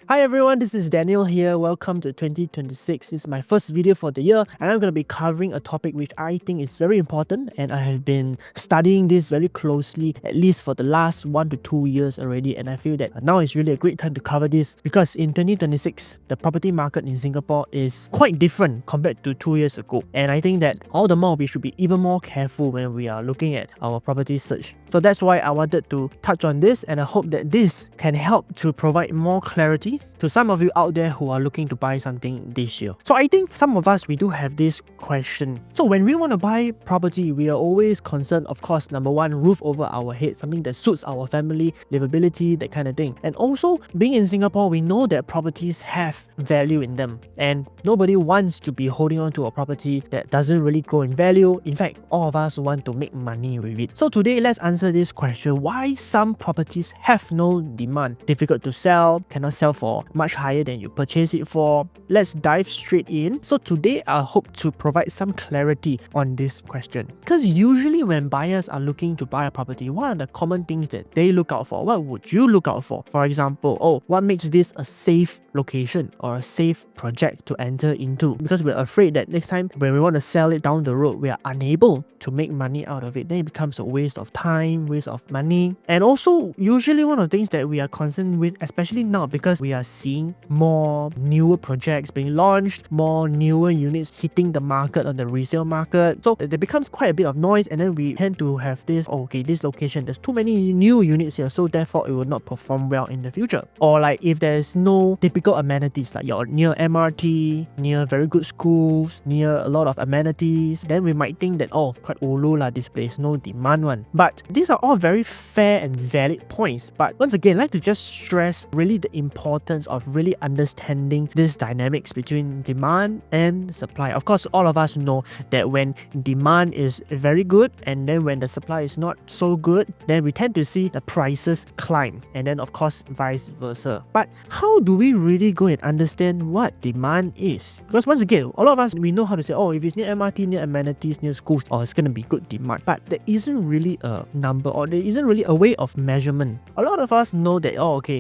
Hi everyone, this is Daniel here. Welcome to 2026. This is my first video for the year and I'm going to be covering a topic which I think is very important and I have been studying this very closely at least for the last 1 to 2 years already, and I feel that now is really a great time to cover this because in 2026 the property market in Singapore is quite different compared to 2 years ago, and I think that all the more we should be even more careful when we are looking at our property search. So that's why I wanted to touch on this, and I hope that this can help to provide more clarity to some of you out there who are looking to buy something this year. So I think some of us, we do have this question. So when we want to buy property, we are always concerned, of course, number one, roof over our head, something that suits our family, livability, that kind of thing. And also, being in Singapore, we know that properties have value in them, and nobody wants to be holding on to a property that doesn't really grow in value. In fact, all of us want to make money with it. So today, let's answer this question: why some properties have no demand, difficult to sell, cannot sell for much higher than you purchase it for. Let's dive straight in. So today I hope to provide some clarity on this question, because usually when buyers are looking to buy a property, what are the common things that they look out for? What would you look out for? For example, what makes this a safe location or a safe project to enter into? Because we're afraid that next time when we want to sell it down the road, we are unable to make money out of it. Then it becomes a waste of time, waste of money. And also, usually one of the things that we are concerned with, especially now because we are seeing more newer projects being launched, more newer units hitting the market on the resale market. So there becomes quite a bit of noise, and then we tend to have this, this location, there's too many new units here, so therefore it will not perform well in the future. Or like if there's no typical amenities, like you're near MRT, near very good schools, near a lot of amenities, then we might think that, quite ulu lah this place, no demand one. But these are all very fair and valid points. But once again, I'd like to just stress really the importance of really understanding this dynamics between demand and supply. Of course, all of us know that when demand is very good and then when the supply is not so good, then we tend to see the prices climb, and then of course vice versa. But how do we really go and understand what demand is? Because once again, all of us, we know how to say, if it's near MRT, near amenities, near schools, it's going to be good demand. But there isn't really a number, or there isn't really a way of measurement. A lot of us know that,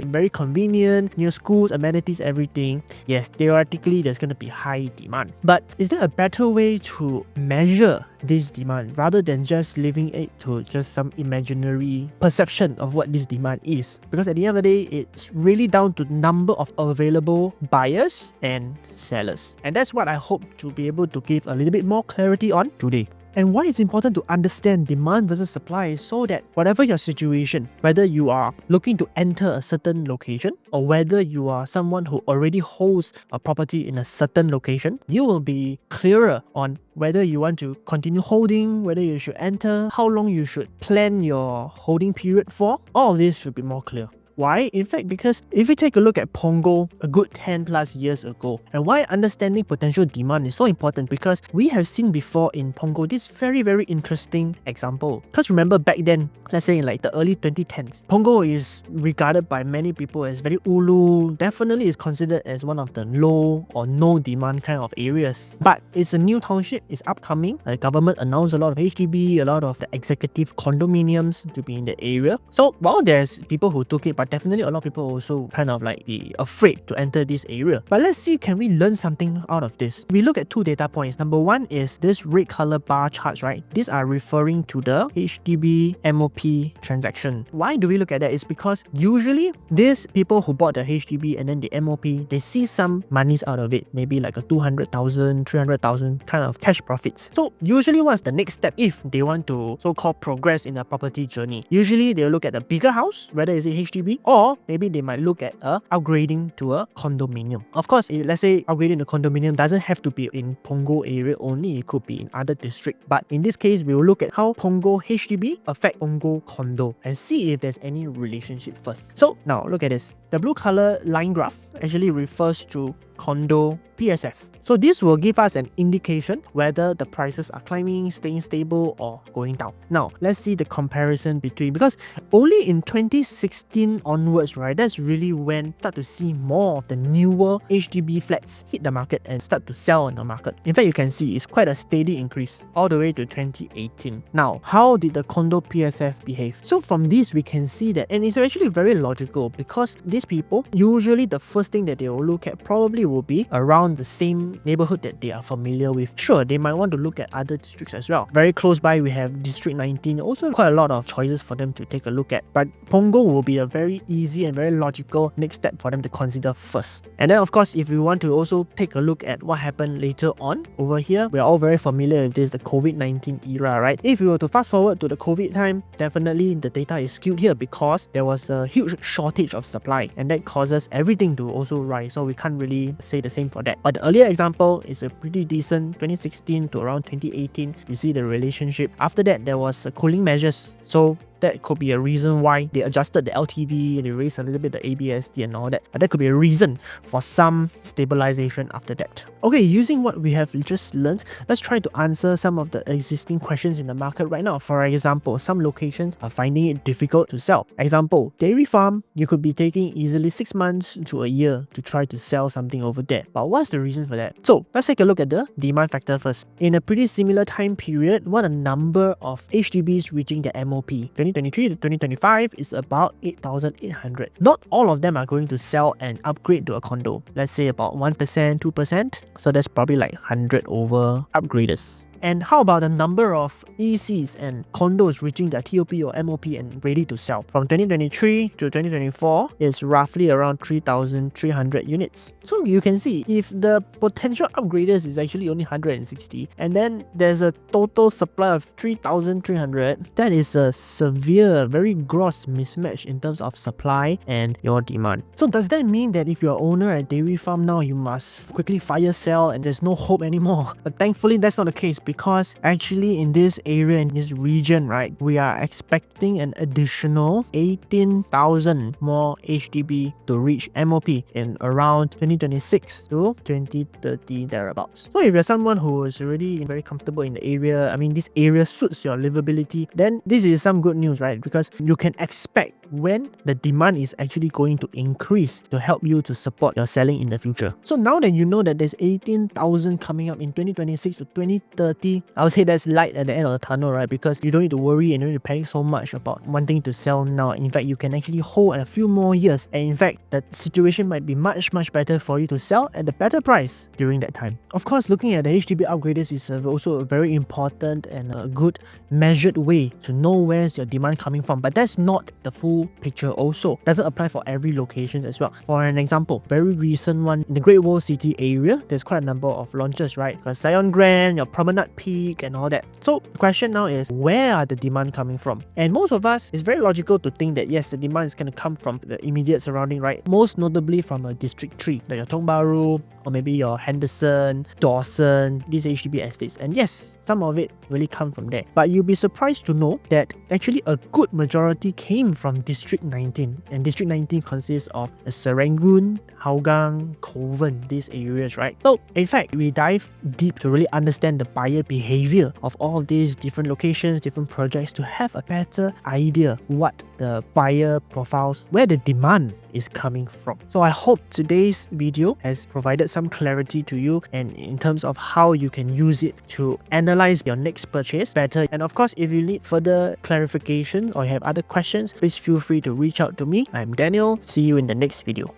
very convenient, near schools, amenities, everything. Yes, theoretically, there's going to be high demand. But is there a better way to measure this demand rather than just leaving it to just some imaginary perception of what this demand is? Because at the end of the day, it's really down to the number of available buyers and sellers. And that's what I hope to be able to give a little bit more clarity on today. And why it's important to understand demand versus supply is so that whatever your situation, whether you are looking to enter a certain location or whether you are someone who already holds a property in a certain location, you will be clearer on whether you want to continue holding, whether you should enter, how long you should plan your holding period for. All of this should be more clear. Why? In fact, because if we take a look at Punggol a good 10 plus years ago, and why understanding potential demand is so important, because we have seen before in Punggol this very, very interesting example. Because remember back then, let's say in like the early 2010s, Punggol is regarded by many people as very ulu, definitely is considered as one of the low or no demand kind of areas. But it's a new township, it's upcoming. The government announced a lot of HDB, a lot of the executive condominiums to be in the area. So while there's people who took it, but definitely a lot of people also kind of like be afraid to enter this area. But let's see, can we learn something out of this? We look at two data points. Number one is this red color bar charts, right? These are referring to the HDB MOP transaction. Why do we look at that? It's because usually these people who bought the HDB and then the MOP, they see some monies out of it, maybe like a 200,000, 300,000 kind of cash profits. So usually what's the next step if they want to so-called progress in a property journey? Usually they'll look at a bigger house, whether it's a HDB, or maybe they might look at upgrading to a condominium. Of course, let's say upgrading the condominium doesn't have to be in Punggol area only, it could be in other districts. But in this case, we will look at how Punggol HDB affect Punggol condo and see if there's any relationship first. So now look at this. The blue color line graph actually refers to condo PSF. So this will give us an indication whether the prices are climbing, staying stable, or going down. Now, let's see the comparison between, because only in 2016 onwards, right, that's really when start to see more of the newer HDB flats hit the market and start to sell in the market. In fact, you can see it's quite a steady increase all the way to 2018. Now, how did the condo PSF behave? So from this, we can see that, and it's actually very logical, because these people, usually the first thing that they will look at probably will be around the same neighborhood that they are familiar with. Sure, they might want to look at other districts as well. Very close by, we have District 19, also quite a lot of choices for them to take a look at. But Punggol will be a very easy and very logical next step for them to consider first. And then of course, if we want to also take a look at what happened later on over here, we're all very familiar with this, the COVID-19 era, right? If we were to fast forward to the COVID time, definitely the data is skewed here because there was a huge shortage of supply, and that causes everything to also rise. So we can't really say the same for that. But the earlier example is a pretty decent 2016 to around 2018. You see the relationship. After that, there was cooling measures. So that could be a reason why they adjusted the LTV and they raised a little bit the ABSD and all that. But that could be a reason for some stabilization after that. Okay, using what we have just learned, let's try to answer some of the existing questions in the market right now. For example, some locations are finding it difficult to sell. Example, dairy farm, you could be taking easily 6 months to a year to try to sell something over there. But what's the reason for that? So let's take a look at the demand factor first. In a pretty similar time period, what a number of HDBs reaching their MOP. 2023 to 2025 is about 8,800. Not all of them are going to sell and upgrade to a condo. Let's say about 1%, 2%. So that's probably like 100 over upgraders. And how about the number of ECs and condos reaching their TOP or MOP and ready to sell? From 2023 to 2024 is roughly around 3,300 units. So you can see if the potential upgraders is actually only 160 and then there's a total supply of 3,300, that is a severe, very gross mismatch in terms of supply and your demand. So does that mean that if you're an owner at dairy farm now, you must quickly fire sell and there's no hope anymore? But thankfully that's not the case, because actually in this area, in this region, right, we are expecting an additional 18,000 more HDB to reach MOP in around 2026 to 2030 thereabouts. So if you're someone who is already very comfortable in the area, I mean this area suits your livability, then this is some good news, right? Because you can expect when the demand is actually going to increase to help you to support your selling in the future. So now that you know that there's 18,000 coming up in 2026 to 2030, I would say that's light at the end of the tunnel, right? Because you don't need to worry and you don't need to panic so much about wanting to sell now. In fact, you can actually hold a few more years, and in fact, the situation might be much better for you to sell at a better price during that time. Of course, looking at the HDB upgraders is also a very important and a good measured way to know where's your demand coming from, but that's not the full picture. Also doesn't apply for every location as well. For an example, very recent one in the Great Wall City area, there's quite a number of launches, right? Got Zion Grand, your Promenade Peak and all that. So the question now is, where are the demand coming from? And most of us, it's very logical to think that yes, the demand is going to come from the immediate surrounding, right? Most notably from a District 3, like your Tiong Bahru, or maybe your Henderson, Dawson, these HDB estates. And yes, some of it really come from there. But you'll be surprised to know that actually a good majority came from District 19. And District 19 consists of Serangoon, Hougang, Kovan, these areas, right? So in fact, we dive deep to really understand the buyer behavior of all of these different locations, different projects, to have a better idea what the buyer profiles, where the demand is coming from. So I hope today's video has provided some clarity to you, and in terms of how you can use it to analyze your next purchase better. And of course, if you need further clarification or you have other questions, please feel free to reach out to me. I'm Daniel. See you in the next video.